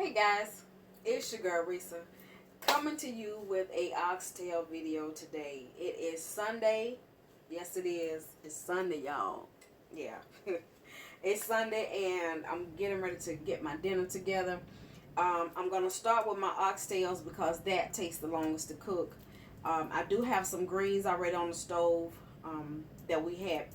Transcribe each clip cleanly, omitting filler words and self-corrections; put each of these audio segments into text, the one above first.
Hey guys, it's your girl Risa coming to you with a oxtail video today. It is Sunday. Yes, it is. It's Sunday, y'all. Yeah, it's Sunday, and I'm getting ready to get my dinner together. I'm gonna start with my oxtails because that takes the longest to cook. I do have some greens already on the stove that we had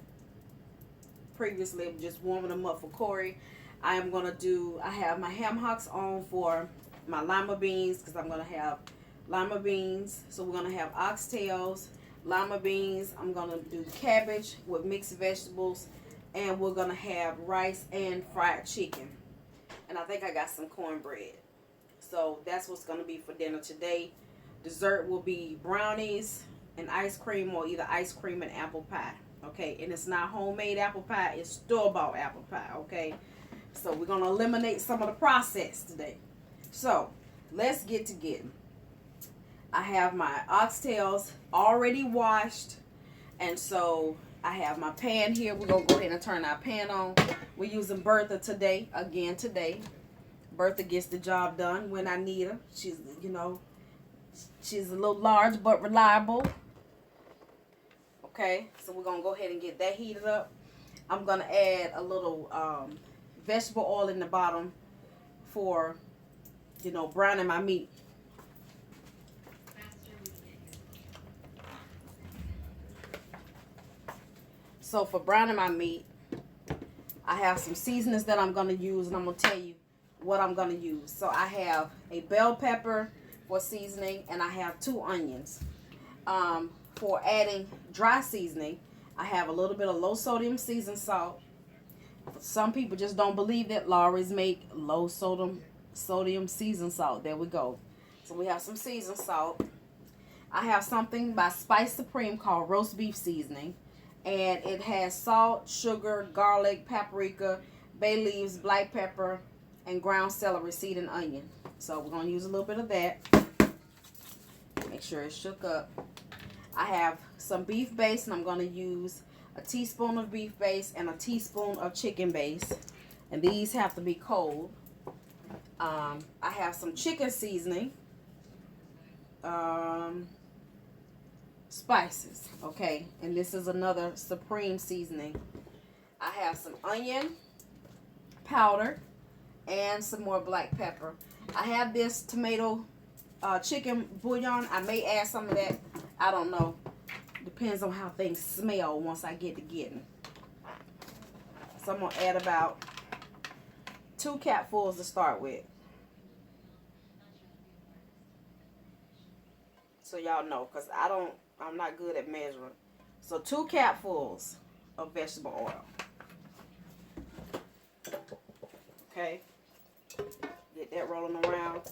previously, just warming them up for Corey. I have my ham hocks on for my lima beans because I'm gonna have lima beans. So we're gonna have oxtails, lima beans. I'm gonna do cabbage with mixed vegetables, and we're gonna have rice and fried chicken. And I think I got some cornbread. So that's what's gonna be for dinner today. Dessert will be brownies and ice cream, or either ice cream and apple pie. Okay, and it's not homemade apple pie, it's store-bought apple pie. Okay, so we're gonna eliminate some of the process today. So let's get to getting. I have my oxtails already washed, and so I have my pan here. We're gonna go ahead and turn our pan on. We're using Bertha today. Bertha gets the job done when I need her. She's a little large but reliable. Okay, so we're gonna go ahead and get that heated up. I'm gonna add a little vegetable oil in the bottom for browning my meat. So for browning my meat, I have some seasonings that I'm gonna use, and I'm gonna tell you what I'm gonna use. So I have a bell pepper for seasoning, and I have 2 onions. For adding dry seasoning, I have a little bit of low sodium seasoned salt. Some people just don't believe that Lawry's make low sodium seasoned salt. There we go. So we have some seasoned salt. I have something by Spice Supreme called roast beef seasoning, and it has salt, sugar, garlic, paprika, bay leaves, black pepper, and ground celery seed and onion. So we're going to use a little bit of that. Make sure it's shook up. I have some beef base, and I'm going to use a teaspoon of beef base and a teaspoon of chicken base. And these have to be cold. I have some chicken seasoning. Spices. Okay. And this is another Supreme seasoning. I have some onion powder and some more black pepper. I have this tomato chicken bouillon. I may add some of that. I don't know. Depends on how things smell once I get to getting. So I'm going to add about 2 capfuls to start with. So y'all know, because I'm not good at measuring. So 2 capfuls of vegetable oil. Okay. Get that rolling around.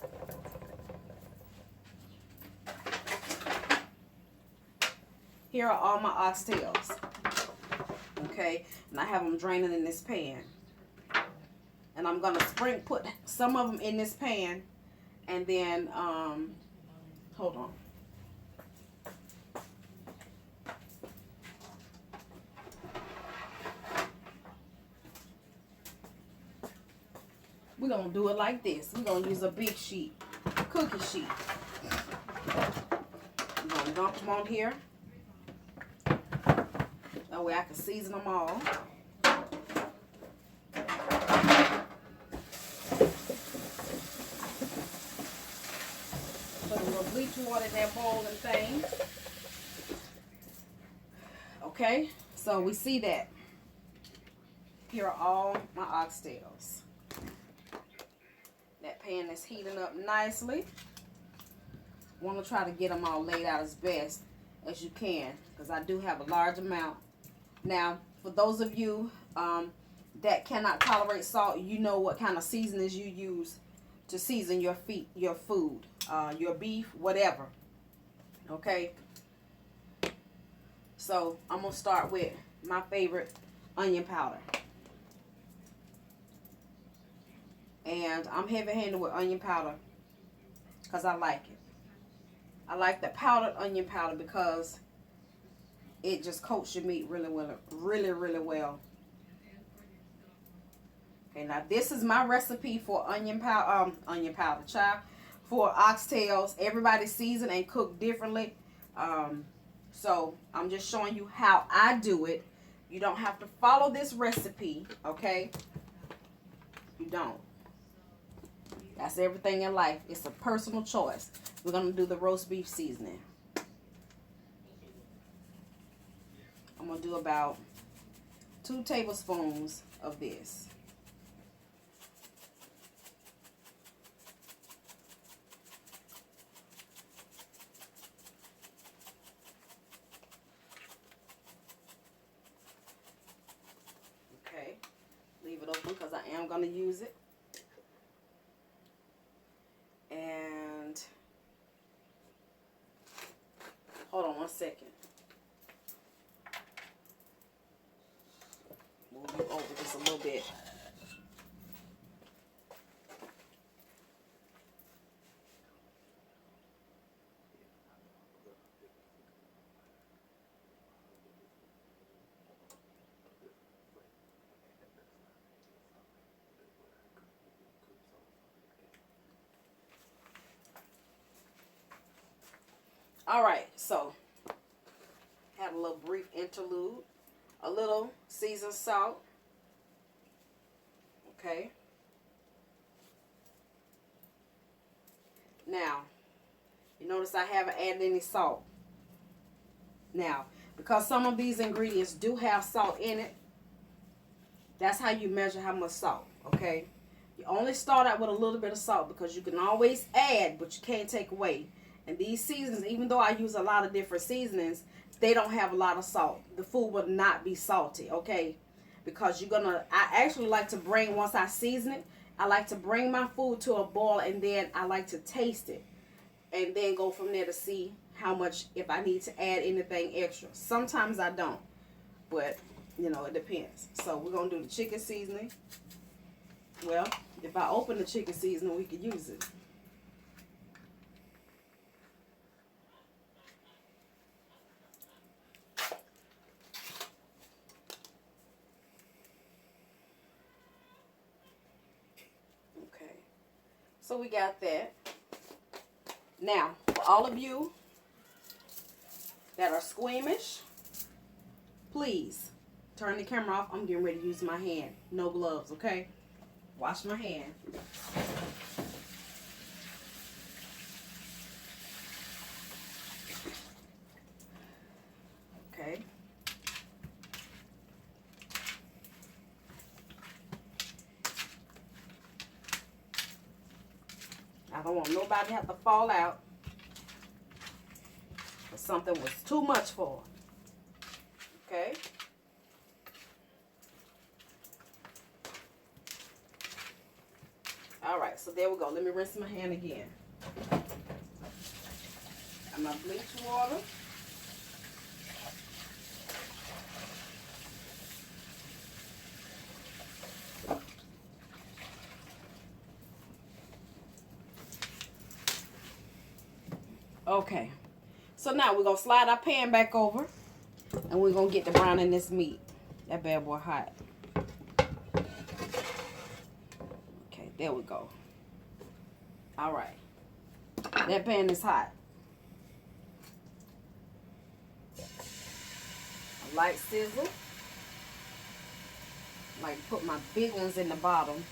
Here are all my oxtails. Okay, and I have them draining in this pan. And I'm gonna put some of them in this pan, and then hold on. We're gonna do it like this. We're gonna use a big sheet, cookie sheet. I'm gonna dump them on here. That way I can season them all. Put a little bleach water in that bowl and thing. Okay, so we see that. Here are all my oxtails. That pan is heating up nicely. Want to try to get them all laid out as best as you can, because I do have a large amount. Now, for those of you that cannot tolerate salt, you know what kind of seasonings you use to season your food, your beef, whatever. Okay. So I'm gonna start with my favorite onion powder, and I'm heavy-handed with onion powder because I like it. I like the powdered onion powder because it just coats your meat really well. Okay, now this is my recipe for onion powder, child, for oxtails. Everybody season and cook differently. So I'm just showing you how I do it. You don't have to follow this recipe, okay? You don't. That's everything in life. It's a personal choice. We're going to do the roast beef seasoning. I'm going to do about 2 tablespoons of this. Okay. Leave it open because I am going to use it. And hold on one second. Move you over just a little bit. All right, so have a little brief interlude. A little seasoned salt. Okay. Now, you notice I haven't added any salt. Now, because some of these ingredients do have salt in it, that's how you measure how much salt, okay? You only start out with a little bit of salt because you can always add, but you can't take away. And these seasonings, even though I use a lot of different seasonings, they don't have a lot of salt. The food will not be salty, okay? Because I actually like to bring, once I season it, I like to bring my food to a boil and then I like to taste it. And then go from there to see how much, if I need to add anything extra. Sometimes I don't, but, you know, it depends. So we're going to do the chicken seasoning. Well, if I open the chicken seasoning, we could use it. So we got that. Now, for all of you that are squeamish, please turn the camera off. I'm getting ready to use my hand. No gloves, okay? Wash my hand. Okay. I don't want nobody to have to fall out if something was too much for them. Okay? Alright, so there we go. Let me rinse my hand again. Got my bleach water. Okay, so now we're going to slide our pan back over and we're going to get to browning this meat. That bad boy hot. Okay, there we go. All right, that pan is hot. A light sizzle. I like to put my big ones in the bottom.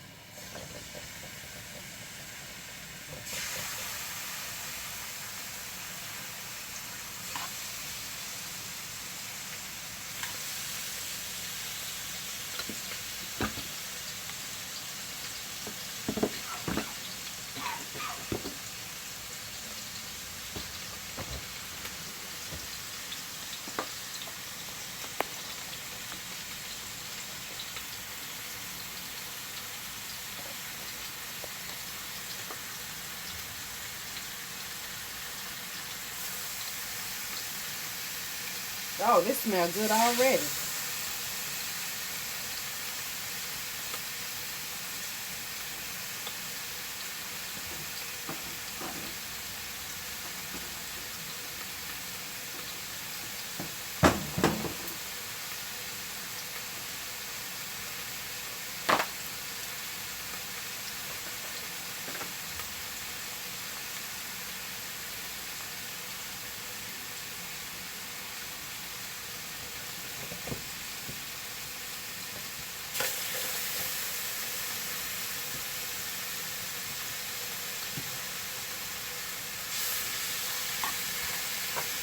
Oh, this smells good already.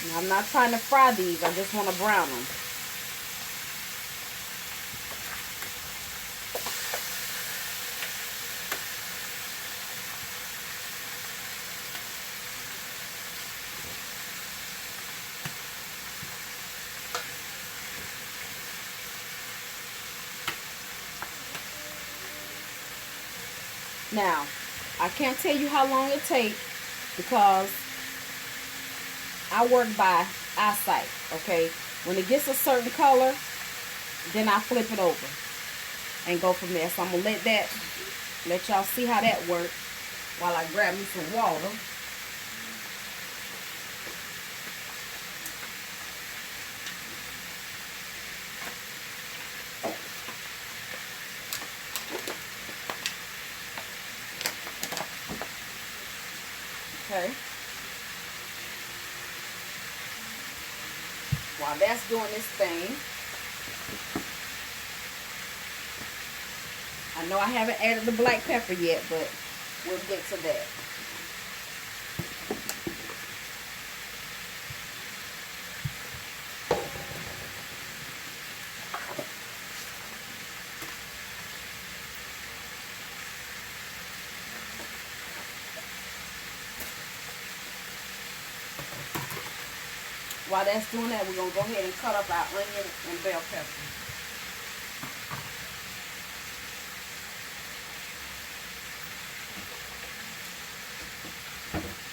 Now, I'm not trying to fry these. I just want to brown them. Now, I can't tell you how long it takes because I work by eyesight, okay? When it gets a certain color, then I flip it over and go from there. So I'm going to let y'all see how that works while I grab me some water. Okay. While that's doing this thing, I know I haven't added the black pepper yet, but we'll get to that. While that's doing that, we're going to go ahead and cut up our onion and bell pepper.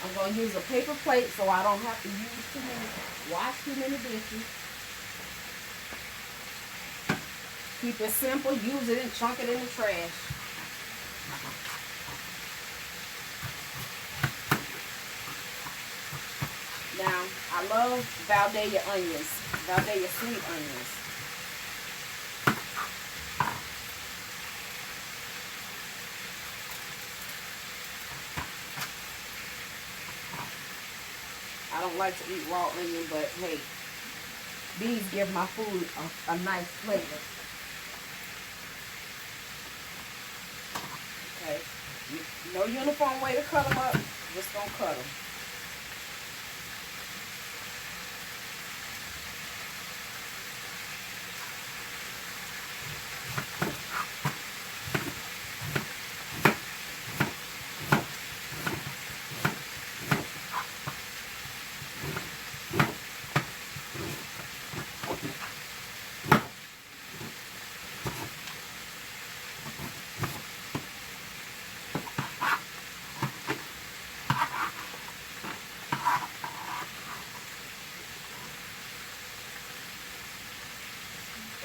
I'm going to use a paper plate so I don't have to wash too many dishes. Keep it simple. Use it and chunk it in the trash. Now, I love Vidalia onions, Vidalia sweet onions. I don't like to eat raw onion, but hey, these give my food a nice flavor. Okay, no uniform way to cut them up, just gonna cut them.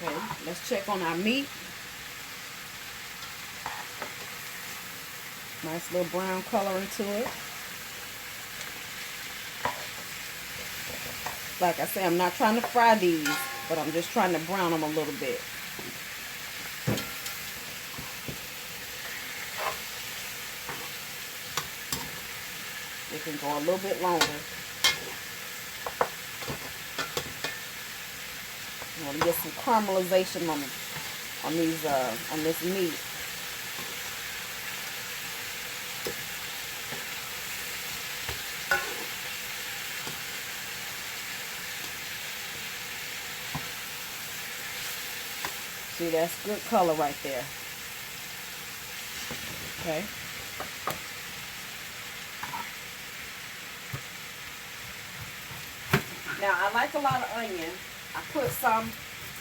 Okay, let's check on our meat. Nice little brown coloring to it. Like I said, I'm not trying to fry these, but I'm just trying to brown them a little bit. It can go a little bit longer. I want to get some caramelization on this meat. See, that's good color right there. Okay. Now, I like a lot of onion. I put some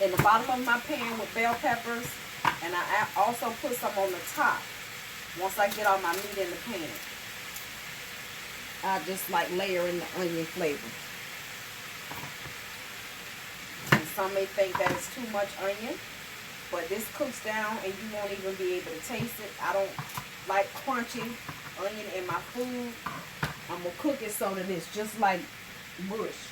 in the bottom of my pan with bell peppers, and I also put some on the top once I get all my meat in the pan. I just like layering the onion flavor. And some may think that it's too much onion, but this cooks down and you won't even be able to taste it. I don't like crunchy onion in my food. I'm going to cook it so that it's just like mush.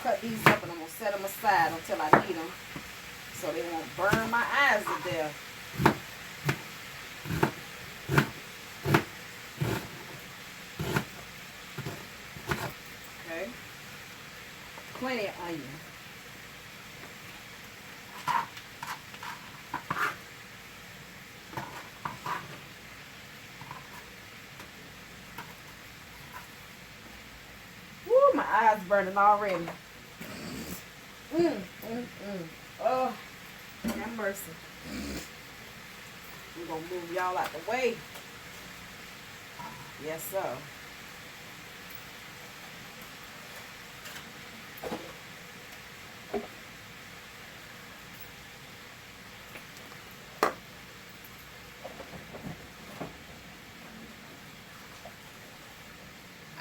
Cut these up and I'm going to set them aside until I need them so they won't burn my eyes to death. Okay. Plenty of onion. my eyes burning already. Oh, have mercy. We're going to move y'all out the way. Yes, sir.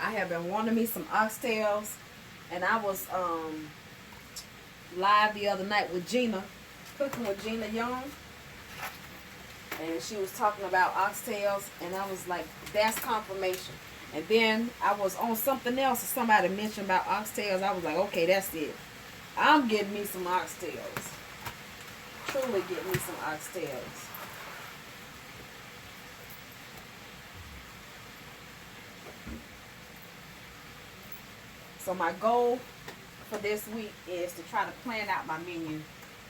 I have been wanting me some oxtails, and I was live the other night with Gina, cooking with Gina Young, and she was talking about oxtails, and I was like, that's confirmation. And then I was on something else, and somebody mentioned about oxtails. I was like, okay, that's it. I'm getting me some oxtails. Truly getting me some oxtails. So my goal for this week is to try to plan out my menu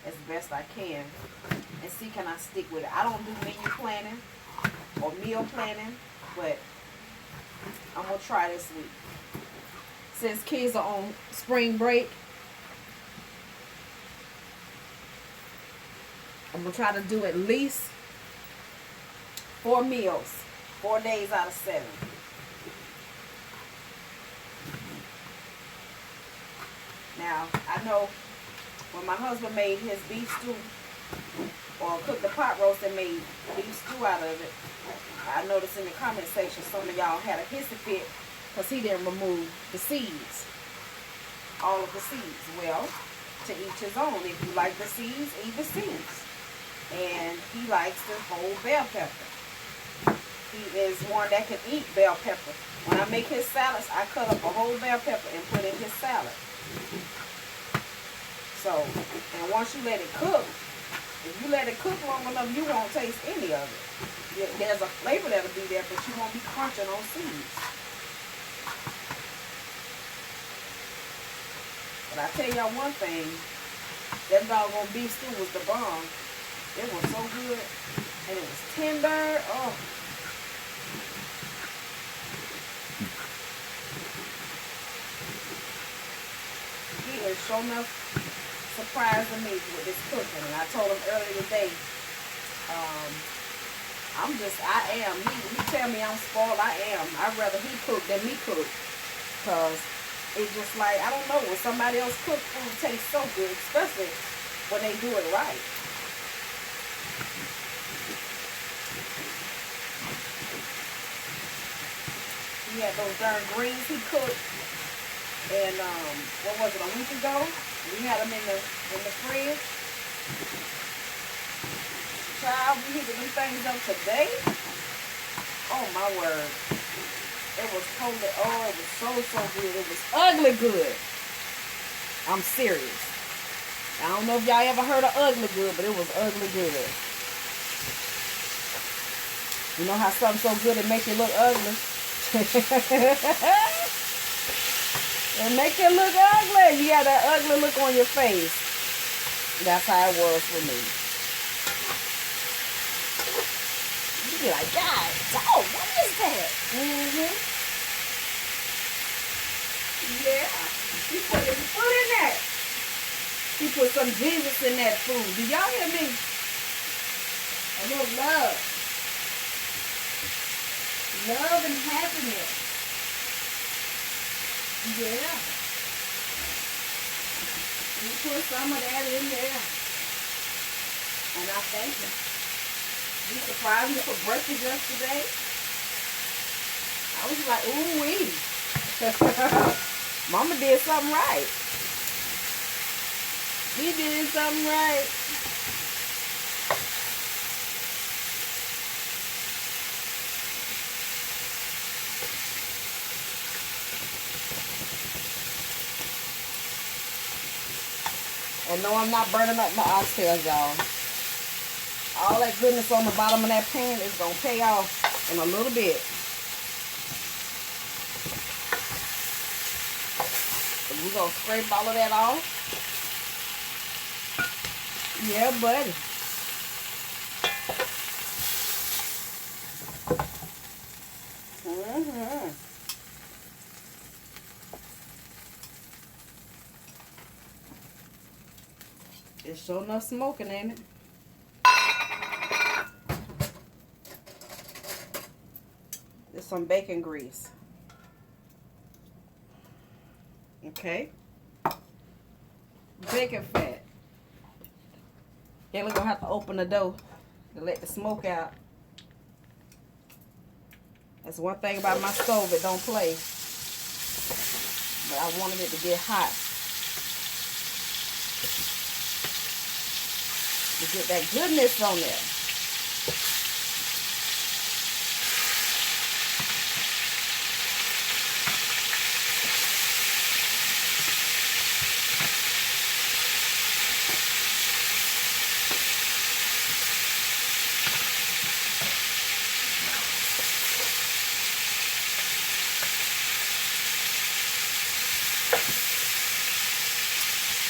as best I can and see can I stick with it. I don't do menu planning or meal planning, but I'm going to try this week. Since kids are on spring break, I'm going to try to do at least 4 meals, 4 days out of 7. Now, I know when my husband made his beef stew or cooked the pot roast and made beef stew out of it, I noticed in the comment section some of y'all had a hissy fit because he didn't remove the seeds, all of the seeds. Well, to each his own. If you like the seeds, eat the seeds. And he likes the whole bell pepper. He is one that can eat bell pepper. When I make his salads, I cut up a whole bell pepper and put in his salad. So, and once you let it cook, if you let it cook long enough, you won't taste any of it. There's a flavor that'll be there, but you won't be crunching on seeds. But I tell y'all one thing, that doggone beef stew was the bomb. It was so good, and it was tender. Oh. He is so enough surprising me with this cooking. And I told him earlier today, I am. He tell me I'm spoiled. I am. I'd rather he cook than me cook. Because it's just like, I don't know, when somebody else cook, food tastes so good, especially when they do it right. He had those darn greens he cooked. And what was it, a week ago? We had them in the fridge. Child, we heated them things up today. Oh my word. It was totally, it was so good. It was ugly good. I'm serious. I don't know if y'all ever heard of ugly good, but it was ugly good. You know how something's so good it makes you look ugly? It make you look ugly. You got that ugly look on your face. That's how it was for me. You be like, God, dog, what is that? Yeah. He put his foot in that. He put some Jesus in that food. Do y'all hear me? A little love. Love and happiness. Yeah. You put some of that in there. And I thank you. You surprised me for breakfast yesterday. I was like, ooh-wee. Mama did something right. He did something right. And no, I'm not burning up my oxtails, y'all. All that goodness on the bottom of that pan is going to pay off in a little bit. So we're going to scrape all of that off. Yeah, buddy. It's sure enough smoking, ain't it? There's some bacon grease. Okay. Bacon fat. Then we're gonna have to open the door to let the smoke out. That's one thing about my stove, it don't play. But I wanted it to get hot. To get that goodness on there.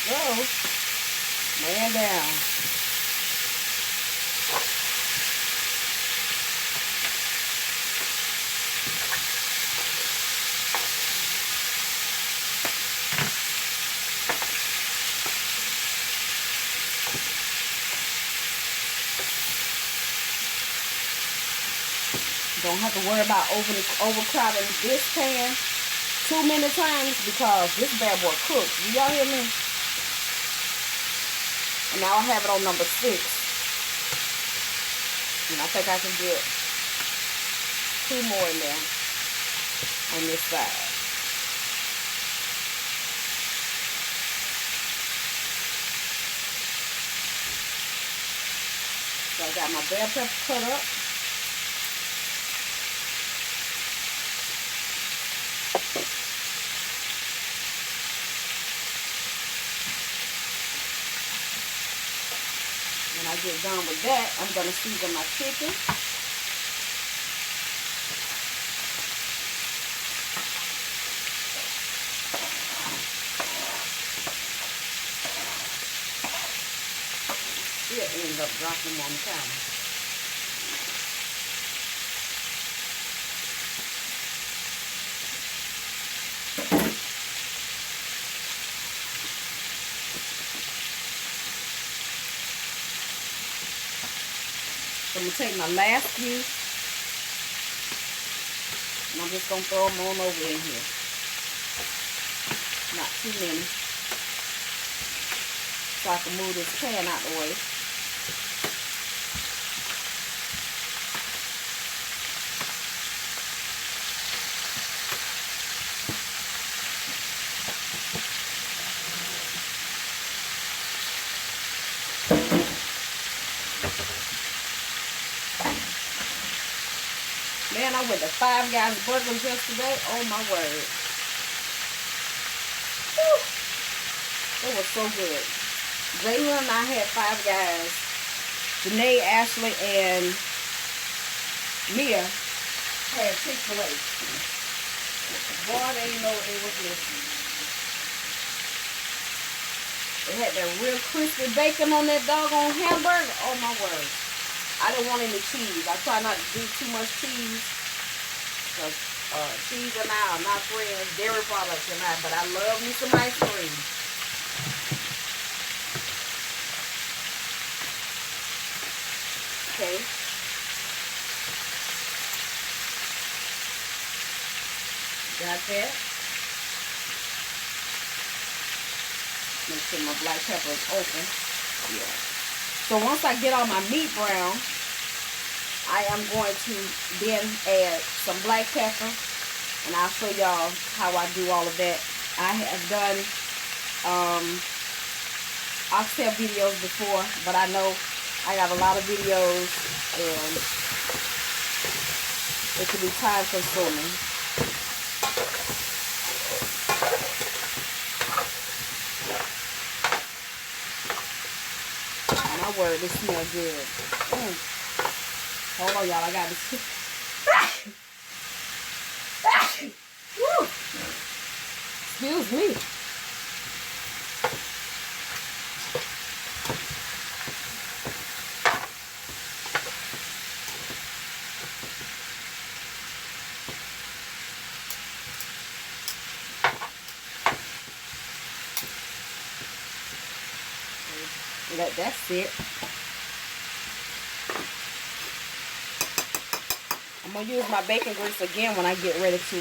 Go. Man down. Don't have to worry about overcrowding this pan too many times because this bad boy cooks. Do y'all hear me? And now I have it on number 6. And I think I can get 2 more in there on this side. So I got my bell pepper cut up. When I get done with that, I'm going to season my chicken. Still end up dropping them on the counter. So I'm going to take my last few, and I'm just going to throw them on over in here. Not too many. So I can move this pan out the way. Man, I went to Five Guys Burgers yesterday. Oh my word. Whew. It was so good. Jayla and I had Five Guys. Janae, Ashley, and Mia had Chick-fil-A. Boy, they didn't know it was missing. They had that real crispy bacon on that doggone hamburger. Oh my word. I didn't want any cheese. I try not to do too much cheese. Because cheese and I are not friends. Dairy products and I. But I love me some ice cream. Okay. Got that. Make sure my black pepper is open. Yeah. So once I get all my meat brown, I am going to then add some black pepper, and I'll show y'all how I do all of that. I have done oxtail videos before, but I know I got a lot of videos and it can be time consuming. My word, this smells good. Hold on, y'all. I got this. Excuse me. Let that sit. I'm gonna use my bacon grease again when I get ready to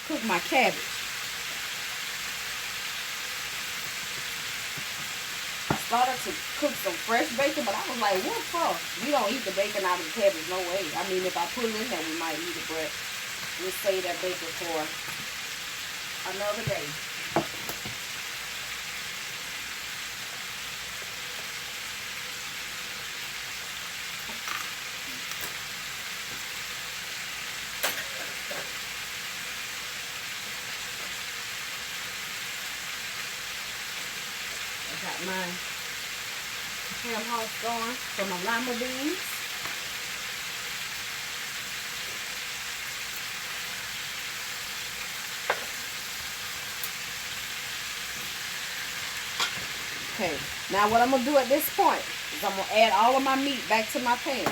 cook my cabbage. I started to cook some fresh bacon, but I was like, what for? We don't eat the bacon out of the cabbage, no way. I mean, if I put it in there, we might eat it, but we'll save that bacon for another day. I got my ham hocks going for my lima beans. Okay, now what I'm going to do at this point is I'm going to add all of my meat back to my pan.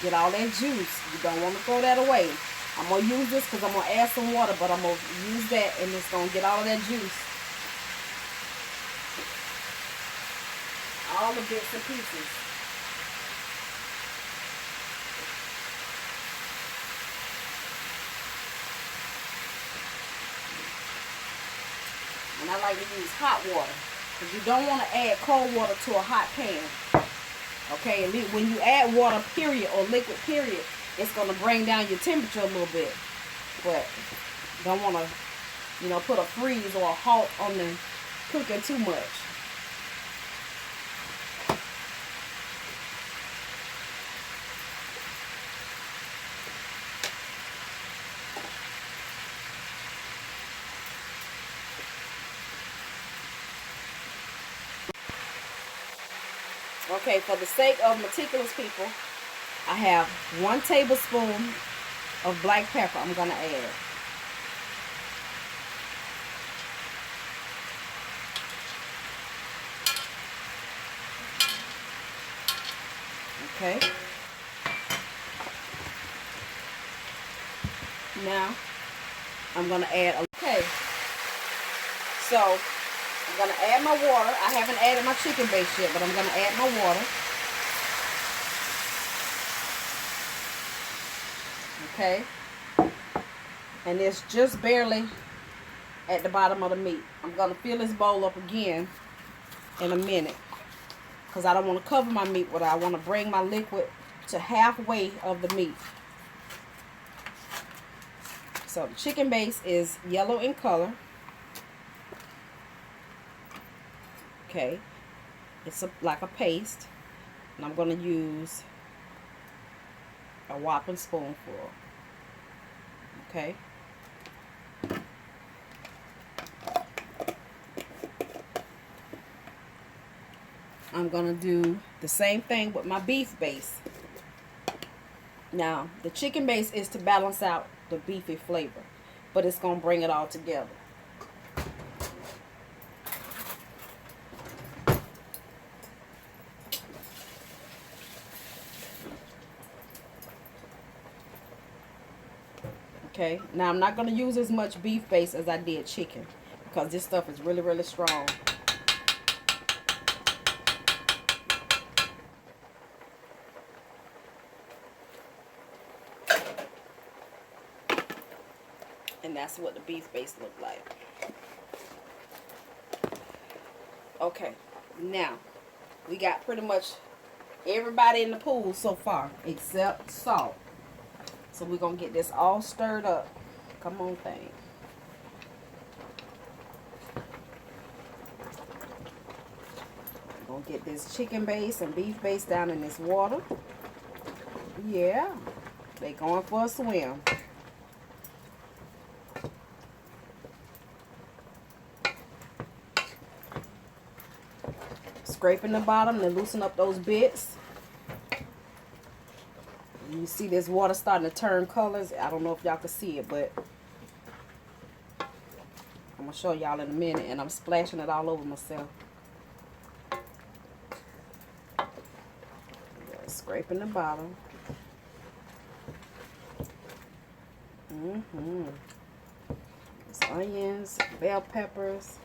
Get all that juice. You don't want to throw that away. I'm going to use this because I'm going to add some water, but I'm going to use that and it's going to get all of that juice. All the bits and pieces. And I like to use hot water because you don't want to add cold water to a hot pan. Okay, when you add water, period, or liquid, period, it's going to bring down your temperature a little bit. But don't want to, you know, put a freeze or a halt on the cooking too much. Okay, for the sake of meticulous people, I have 1 tablespoon of black pepper I'm going to add. Okay. Now, I'm going to add, okay. So, I'm going to add my water. I haven't added my chicken base yet, but I'm going to add my water. Okay. And it's just barely at the bottom of the meat. I'm going to fill this bowl up again in a minute because I don't want to cover my meat with it. I want to bring my liquid to halfway of the meat. So the chicken base is yellow in color. Okay, it's like a paste, and I'm going to use a whopping spoonful. Okay. I'm going to do the same thing with my beef base. Now, the chicken base is to balance out the beefy flavor, but it's going to bring it all together. Okay, now I'm not going to use as much beef base as I did chicken because this stuff is really, really strong. And that's what the beef base looked like. Okay, now we got pretty much everybody in the pool so far except Salt. So we're going to get this all stirred up. Come on, thing. We're going to get this chicken base and beef base down in this water. Yeah, they going for a swim. Scraping the bottom to loosen up those bits. You see this water starting to turn colors. I don't know if y'all can see it, but I'm going to show y'all in a minute. And I'm splashing it all over myself. Scraping the bottom. It's onions, bell peppers.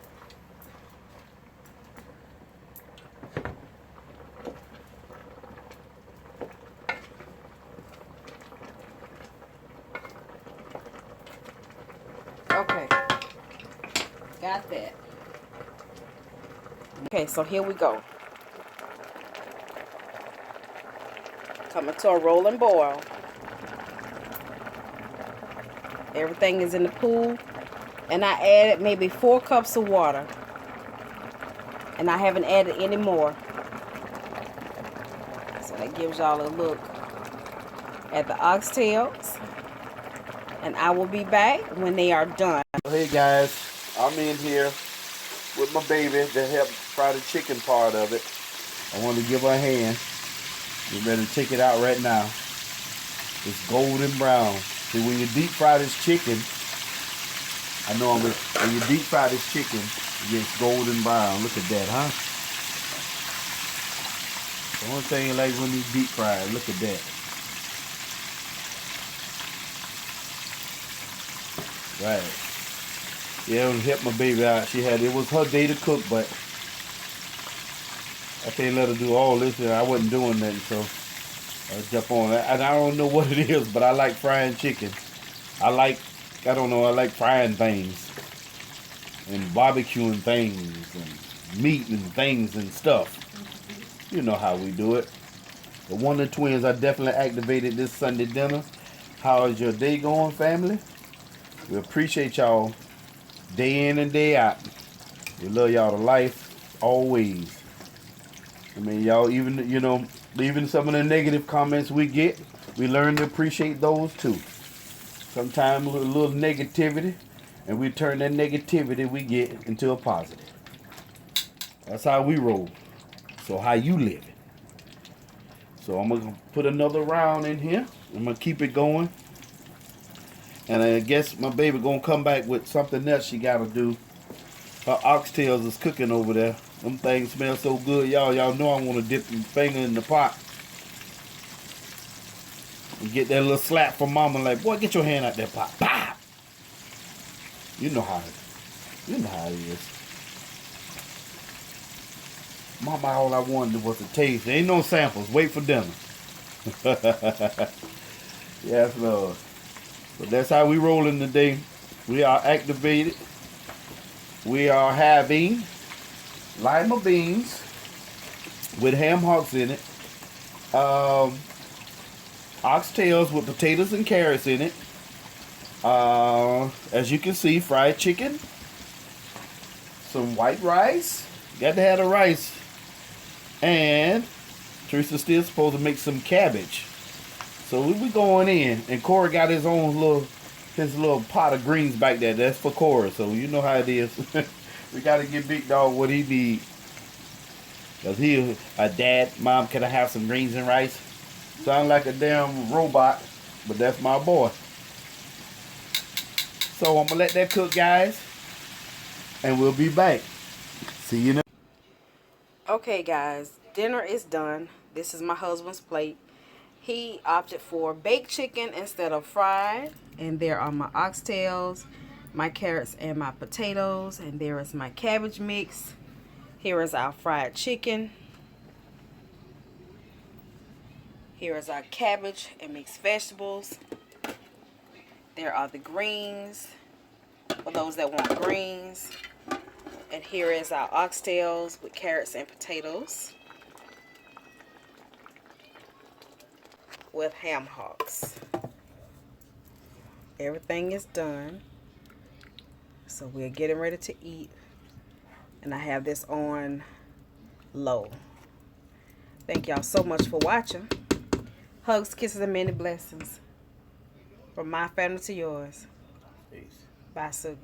Okay, got that. Okay, so here we go. Coming to a rolling boil. Everything is in the pool. And I added maybe 4 cups of water. And I haven't added any more. So that gives y'all a look at the oxtails. And I will be back when they are done. Hey guys, I'm in here with my baby to help fry the chicken part of it. I want to give her a hand. We're ready to take it out right now. It's golden brown. See, when you deep fry this chicken, when you deep fry this chicken, it gets golden brown. Look at that, huh? The only thing you like when you deep fry it, look at that. Right. Yeah, it helped my baby out. It was her day to cook, but I can't let her do all this, and I wasn't doing nothing, so I jump on that. And I don't know what it is, but I like frying chicken. I like frying things and barbecuing things and meat and things and stuff. You know how we do it. The Wonder Twins are definitely activated this Sunday dinner. How is your day going, family? We appreciate y'all day in and day out. We love y'all to life, always. I mean, y'all, even some of the negative comments we get, we learn to appreciate those too. Sometimes a little negativity, and we turn that negativity we get into a positive. That's how we roll. So how you live it. So I'm going to put another round in here. I'm going to keep it going. And I guess my baby going to come back with something else she got to do. Her oxtails is cooking over there. Them things smell so good. Y'all know I want to dip my finger in the pot. And get that little slap from mama like, boy, get your hand out that pot. Bah! You know how it is. Mama, all I wanted was a taste. There ain't no samples. Wait for dinner. Yes, Lord. But that's how we rolling today. We are activated. We are having lima beans with ham hocks in it. Oxtails with potatoes and carrots in it. As you can see, fried chicken. Some white rice. Got to have the rice. And Teresa still supposed to make some cabbage. So we going in. And Corey got his little pot of greens back there. That's for Corey. So you know how it is. We got to give Big Dog what he need. Because Dad, Mom, can I have some greens and rice? Sound like a damn robot. But that's my boy. So I'm going to let that cook, guys. And we'll be back. See you in a minute. Okay, guys, dinner is done. This is my husband's plate. He opted for baked chicken instead of fried. And there are my oxtails, my carrots, and my potatoes. And there is my cabbage mix. Here is our fried chicken. Here is our cabbage and mixed vegetables. There are the greens for those that want greens. And here is our oxtails with carrots and potatoes with ham hocks. Everything is done. So we're getting ready to eat. And I have this on low. Thank y'all so much for watching. Hugs, kisses, and many blessings. From my family to yours. Peace. Bye, Sugar.